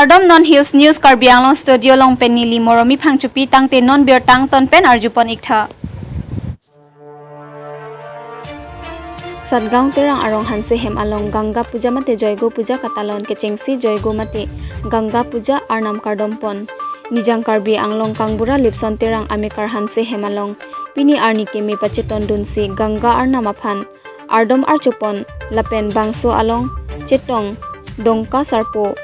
Kardom non Hills News Karbiang long studio long penili moromi phangchupi tangte non beer tang ton pen arjupon ikha. Sadgaon terang arong hanse hem along Ganga puja mate joygo puja katalon kechengsi joygo mate Ganga puja arnam kardom pon. Nijang karbi anglong kangbura lipson terang amikar hanse hem along pini arni kemi pacheton dunsi Ganga arnam aphan ardom archupon lapen bangso along chetong dongka sarpo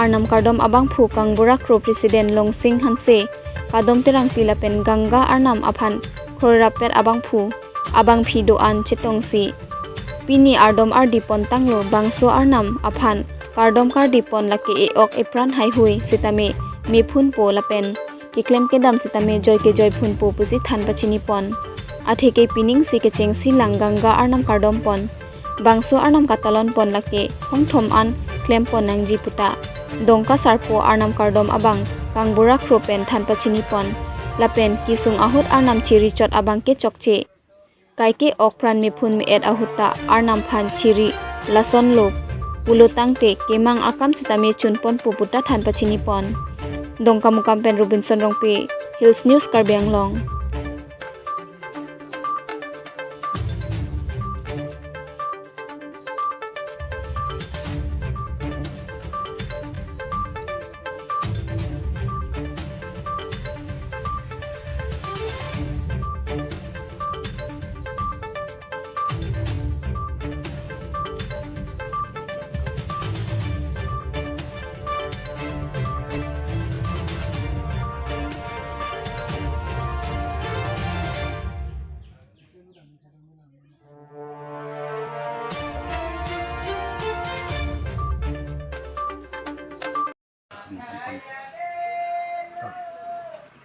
arnam kardom abang phu kangbura kro president long sing hanse kadom terang pilapen Ganga arnam aphan khorapet abang phu abang phido an chetong si pini ardom ardipon tanglo bangso arnam aphan kardom kardipon laki e ok epran hai hui sitame me phun po lapen kiklem kedam sitame joy ke joy phun po pusi than pachini pon atheke pining si ke chengsi lang Ganga arnam kardom pon bangso arnam katalon pon laki hongthom an klem pon nangji puta dongka sarpo arnam kardom abang kangbura kropen than pachini pon lapen kisung ahut arnam chiri chot abang ke chokche kaike okpran me phun me et ahuta arnam phan chiri lason lo pulo tangte kemang akam sitame chunpon puputa than pachini pon dongka mukam pen Robinson Rongpe Hills News Karbiang long.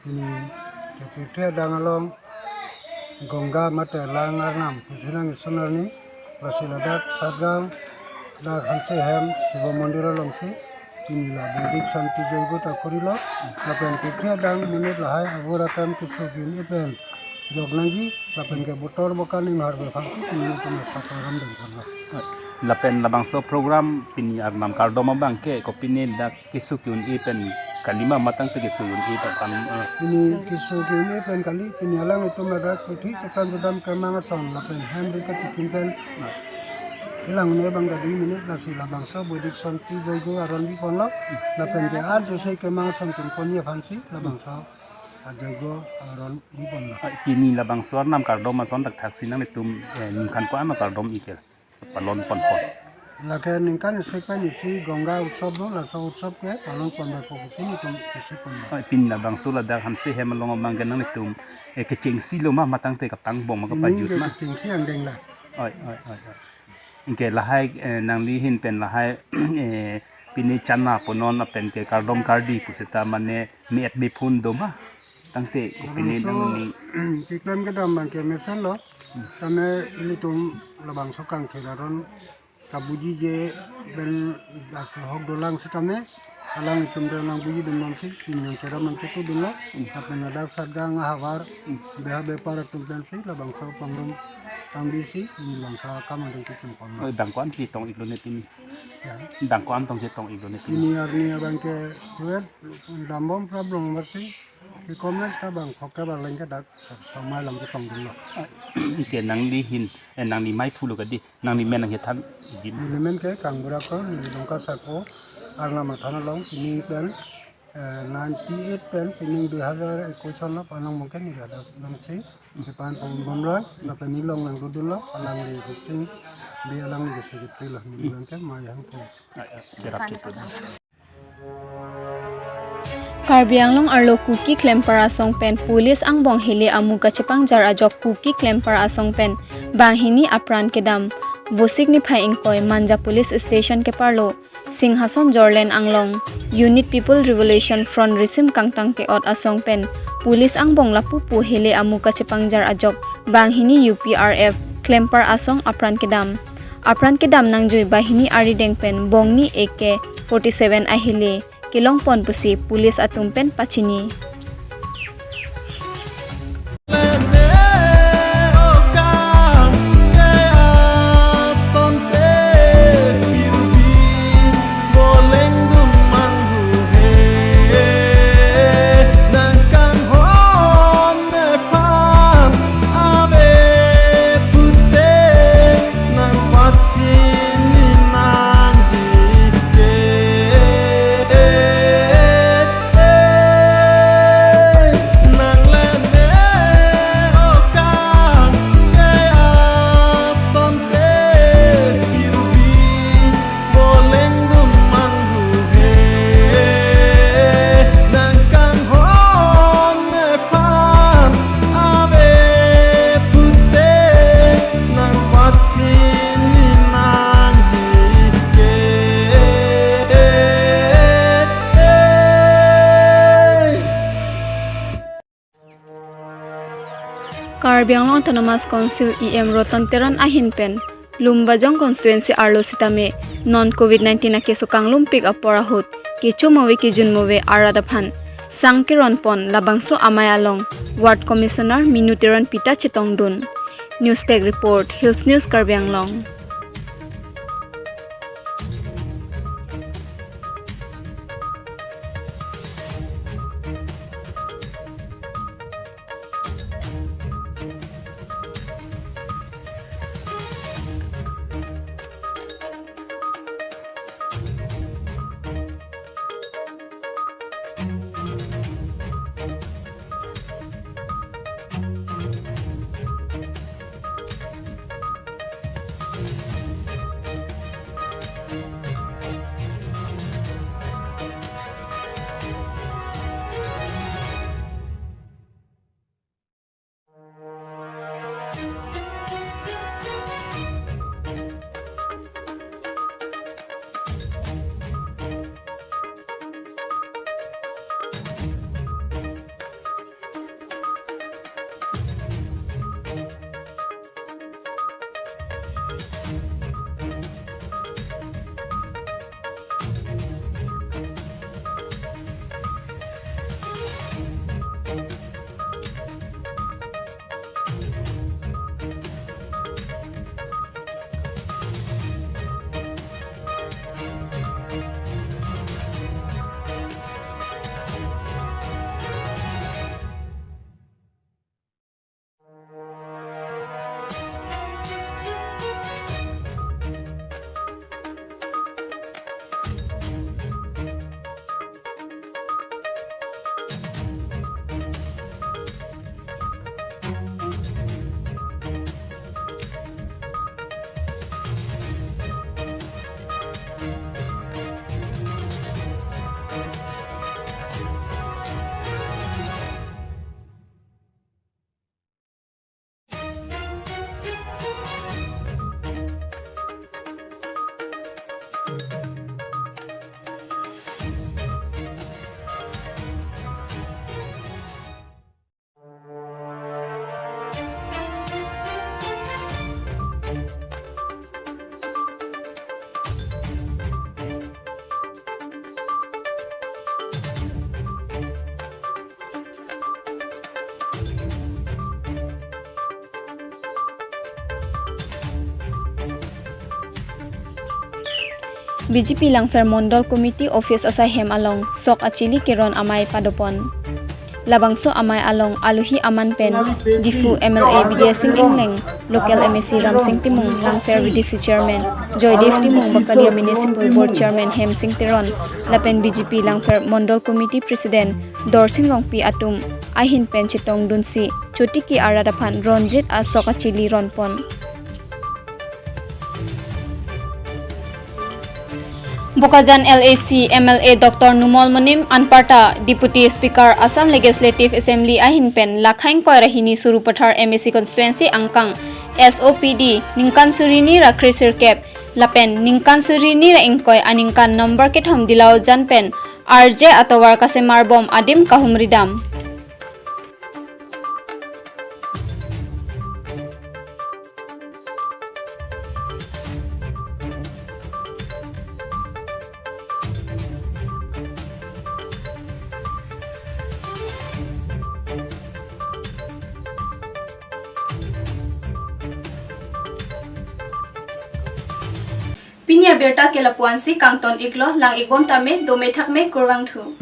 Ini kita dangalong Ganga mate langar nam pusinang sunar ni lasiladak sadgang dak hanse hem siwa mandira longsi ini la bedik santi joigo takurilo lapen kita dang menit lahai agora tam kisugin ipen jognangi lapen ke motor bokaning harbe fangsi ini tuma sakaram dan sana lapen labangso program pini arnam kardoma bangke ko pini dak kisukyun ipen kalima matang te kisukyun ipen kan ini kisugyun ipen kali pini alang itu medak putih cekan sedam kemang asong lapen hem dekat cikinkan ilang ne bang gadi minit nasi labangso bodik santi joigo aron bi ponlo lapen ke ar jose kemang asong tinkonya fansi labangso ajago aron bi ponlo pini labangso arnam kardoma son tak thaksinang ne tum nimkan ko ama kardom ikel palon pon pon lake ningkan sekpan isi Ganga utsab no lasa utsab ke palon pon da ko sini tum isi pon pin labangso la dak hanse hemalong mangan ne tum ke chengsi lo ma matang te kapang bong ma ka pajut ma chengsi ang deng la oi ingke lahai nang li hin pen lahai pini chana ponon pen ke kardom kardi puseta mane met be phun do ma tangte pini nang ni kiklem ke dam man ke mesen lo tame ini tum labang sokang theraron kabuji je ben dak hok dolang sitame alang itum dolang buji dum mamsi yang cara man ke tu dulu apen adak sadgang hawar beha be para tum pensi labang so pangrum ambisi ini bangsa kam ada kitchen pon dangkuan si tong iglonet ini ya dangkuan tong si tong iglonet ini arni abang ke suet dambom problem masih di komen bang koke bang lengke dak sama lang ke tong dulu ke nang li hin nang ni mai phulu ka di nang ni men nang hetan elemen ke kang burako ni dongka sapo arna mathana long ini pen 98 pen pining 2021 la panang mungkin ni ada nangsi depan pembomlan la penilong nang dudul la alang li kucing di alang li sekit lah ni bangke mayang tu gerak itu Karbianglong arlo kuki klempar asong pen pulis ang bong hili amu kachepang jar ajok kuki klempar asong pen bahini apran kedam vosik ni phai ingkoi manja police station ke parlo Singhason Jorlen Anglong Unit People Revolution Front Resim Kangtang ke ot asong pen pulis ang bong lapu pu hele amu kachepang jar ajok banghini UPRF klempar asong apran kedam nang joy bahini ari deng pen bongni AK 47 ahile kilong pon pusi pulis atung pen pachini Karbi Anglong Autonomous Council EM Rotan Teran Ahin Pen Lumbajong constituency Arlo Sitame non COVID-19 ake sukang lumpik aporahut kichu mawi ki junmowe aradaphan Sangkiron Pon Labangso Amayalong Ward Commissioner Minutiran Pita Chitongdun News Tech Report Hills News Karbi Anglong. BJP Langfer Mondol Committee Office Asai Hem Along Sok Achili Kiron Amai Padopon Labangso Amai Along Aluhi Aman Pen Difu MLA Bidya Singh Ingleng Local MSC Ram Singh Timung Langfer VDC Chairman Joydev Timung Bakalia Municipal Board Chairman Hem Singh Tiron Lapen BJP Langfer Mondol Committee President Dor Singh Rongpi Atum Ahin Pen Chitong Dunsi Chotiki Aradaphan Ronjit A Sok Achili Ronpon Bokajan LAC MLA Dr. Numol Monim Anparta Deputy Speaker Assam Legislative Assembly Ahinpen Lakhaing Koirahini Surupathar MSC Constituency Angkang SOPD Ningkan Surini Ra Krisir Kep Lapen Ningkan Surini Ra Ingkoy Aningkan Number Kithom Dilao Janpen RJ Atawar Kasemar Bom Adim Kahumridam Pinya berta ke lapuan si kangton iklo lang igom tame dome thakme kurwang thu